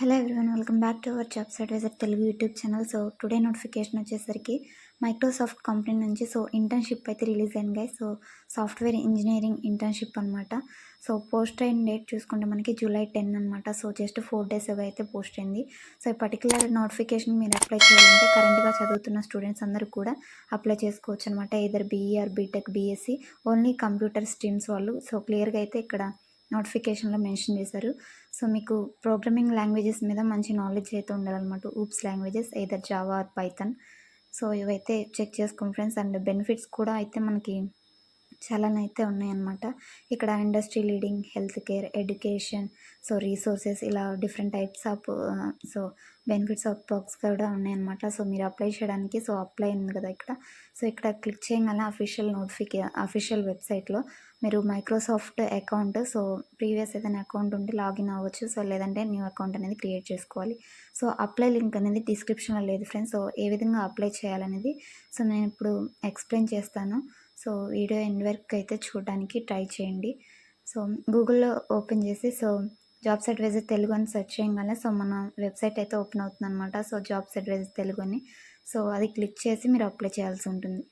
Hello everyone, welcome back to our jobs advisor Telugu YouTube channel. So today notification వచ్చేసరికి Microsoft company నుంచి internship అయితే release అయింది guys. Software engineering internship అనమాట. Post అయిన date చూసుకుంటే మనకి జూలై 10 అనమాట. జస్ట్ 4 days అవి అయితే పోస్ట్ అయింది. ఈ పర్టికులర్ నోటిఫికేషన్ మీరు అప్లై చేయాలంటే కరెంట్గా చదువుతున్న స్టూడెంట్స్ అందరూ కూడా అప్లై చేసుకోవచ్చు అనమాట. Either BE or BTech, BSc, only computer streams వాళ్ళు. క్లియర్గా అయితే ఇక్కడ నోటిఫికేషన్లో మెన్షన్ చేశారు. మీకు ప్రోగ్రామింగ్ లాంగ్వేజెస్ మీద మంచి నాలెడ్జ్ అయితే ఉండాలన్నమాట. OOPS languages either Java or Python. ఇవైతే చెక్ చేసుకోండి ఫ్రెండ్స్. అండ్ బెనిఫిట్స్ కూడా అయితే మనకి చాలానైతే ఉన్నాయన్నమాట. ఇక్కడ industry leading, health care, education, resources, ఇలా different types of benefits of perks కూడా ఉన్నాయన్నమాట. మీరు అప్లై చేయడానికి అప్లై ఉంది కదా ఇక్కడ. ఇక్కడ క్లిక్ చేయగానే అఫీషియల్ వెబ్సైట్లో మీరు మైక్రోసాఫ్ట్ అకౌంట్, ప్రీవియస్ ఏదైనా అకౌంట్ ఉంటే లాగిన్ అవ్వచ్చు. లేదంటే న్యూ అకౌంట్ అనేది క్రియేట్ చేసుకోవాలి. అప్లై లింక్ అనేది డిస్క్రిప్షన్లో లేదు ఫ్రెండ్స్. ఏ విధంగా అప్లై చేయాలనేది నేను ఇప్పుడు ఎక్స్ప్లెయిన్ చేస్తాను. వీడియో ఎండ్ వరకు అయితే చూడడానికి ట్రై చేయండి. గూగుల్లో ఓపెన్ చేసి జాబ్స్ అడ్వైజర్ తెలుగు అని సెర్చ్ చేయగానే మన వెబ్సైట్ అయితే ఓపెన్ అవుతుంది అనమాట. జాబ్స్ అడ్వైజర్ తెలుగు అని. అది క్లిక్ చేసి మీరు అప్లై చేయాల్సి ఉంటుంది.